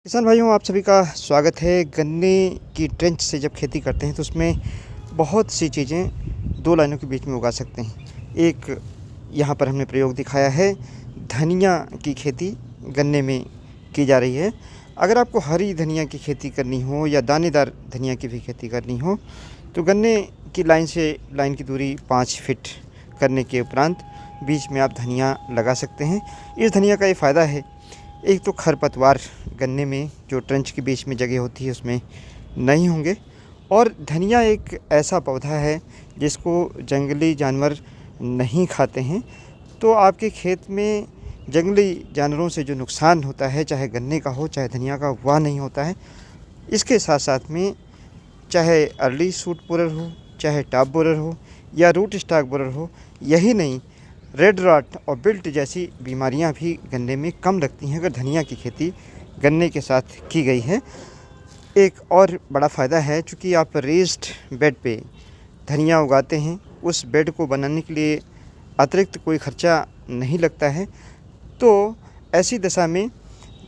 किसान भाइयों, आप सभी का स्वागत है। गन्ने की ट्रेंच से जब खेती करते हैं तो उसमें बहुत सी चीज़ें दो लाइनों के बीच में उगा सकते हैं। एक यहाँ पर हमने प्रयोग दिखाया है, धनिया की खेती गन्ने में की जा रही है। अगर आपको हरी धनिया की खेती करनी हो या दानेदार धनिया की भी खेती करनी हो तो गन्ने की लाइन से लाइन की दूरी 5 फीट करने के उपरांत बीच में आप धनिया लगा सकते हैं। इस धनिया का ये फ़ायदा है, एक तो खरपतवार गन्ने में जो ट्रेंच के बीच में जगह होती है उसमें नहीं होंगे, और धनिया एक ऐसा पौधा है जिसको जंगली जानवर नहीं खाते हैं। तो आपके खेत में जंगली जानवरों से जो नुकसान होता है, चाहे गन्ने का हो चाहे धनिया का, वह नहीं होता है। इसके साथ साथ में चाहे अर्ली शूट बोरर हो, चाहे टॉप बोरर हो या रूट स्टॉक बोरर हो, यही नहीं, रेड रॉट और बिल्ट जैसी बीमारियां भी गन्ने में कम लगती हैं अगर धनिया की खेती गन्ने के साथ की गई है। एक और बड़ा फ़ायदा है, चूँकि आप रेस्ड बेड पे धनिया उगाते हैं, उस बेड को बनाने के लिए अतिरिक्त कोई खर्चा नहीं लगता है। तो ऐसी दशा में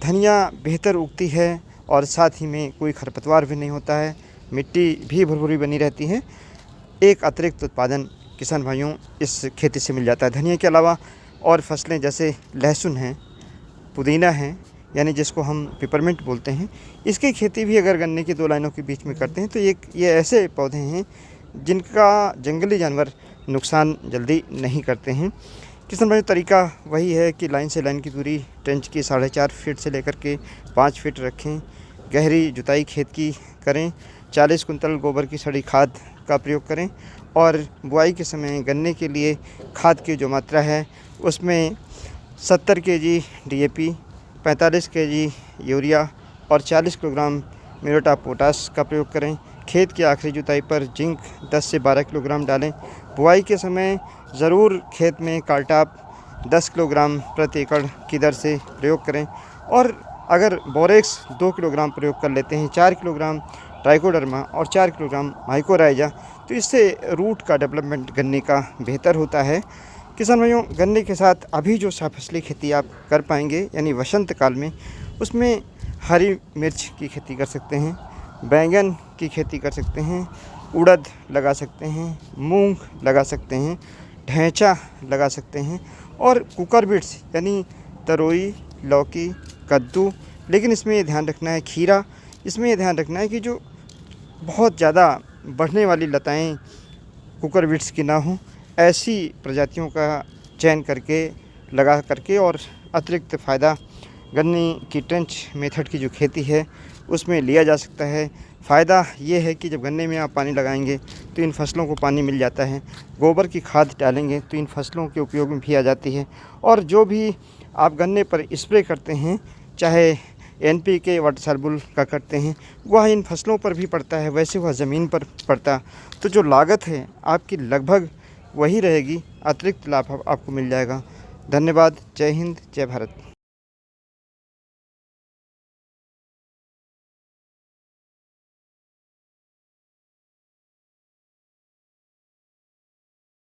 धनिया बेहतर उगती है और साथ ही में कोई खरपतवार भी नहीं होता है, मिट्टी भी भुरभुरी बनी रहती है। एक अतिरिक्त उत्पादन किसान भाइयों इस खेती से मिल जाता है। धनिया के अलावा और फसलें जैसे लहसुन हैं, पुदीना है, यानी जिसको हम पिपरमिंट बोलते हैं, इसकी खेती भी अगर गन्ने की दो लाइनों के बीच में करते हैं तो ये ऐसे पौधे हैं जिनका जंगली जानवर नुकसान जल्दी नहीं करते हैं। किसान भाई, तरीका वही है कि लाइन से लाइन की दूरी ट्रेंच की 4.5 फीट से लेकर के 5 फीट रखें। गहरी जुताई खेत की करें, 40 कुंतल गोबर की सड़ी खाद का प्रयोग करें, और बुआई के समय गन्ने के लिए खाद की जो मात्रा है उसमें 70 केजी DAP, 45 केजी यूरिया और 40 किलोग्राम म्यूरेट ऑफ पोटाश का प्रयोग करें। खेत की आखिरी जुताई पर जिंक 10 से 12 किलोग्राम डालें। बुआई के समय ज़रूर खेत में कार्टाप 10 किलोग्राम प्रति एकड़ की दर से प्रयोग करें, और अगर बोरेक्स 2 किलोग्राम प्रयोग कर लेते हैं, 4 किलोग्राम ट्राइकोडर्मा और 4 किलोग्राम माइकोराइजा, तो इससे रूट का डेवलपमेंट गन्ने का बेहतर होता है। किसान भाइयों, गन्ने के साथ अभी जो फसली खेती आप कर पाएंगे यानी वसंत काल में, उसमें हरी मिर्च की खेती कर सकते हैं, बैंगन की खेती कर सकते हैं, उड़द लगा सकते हैं, मूंग लगा सकते हैं, ढैंचा लगा सकते हैं, और कुकर बीट्स यानी तरोई, लौकी, कद्दू। लेकिन इसमें ये ध्यान रखना है, खीरा, इसमें ये ध्यान रखना है कि जो बहुत ज़्यादा बढ़ने वाली लताएं कुकर बीट्स की ना हों, ऐसी प्रजातियों का चयन करके लगा करके, और अतिरिक्त फ़ायदा गन्ने की ट्रेंच मेथड की जो खेती है उसमें लिया जा सकता है। फ़ायदा ये है कि जब गन्ने में आप पानी लगाएंगे तो इन फसलों को पानी मिल जाता है, गोबर की खाद डालेंगे तो इन फसलों के उपयोग में भी आ जाती है, और जो भी आप गन्ने पर स्प्रे करते हैं, चाहे NPK वाटर सॉल्युबल का करते हैं, वह इन फसलों पर भी पड़ता है, वैसे वह ज़मीन पर पड़ता। तो जो लागत है आपकी लगभग वही रहेगी, अतिरिक्त लाभ आपको मिल जाएगा। धन्यवाद। जय हिंद, जय भारत।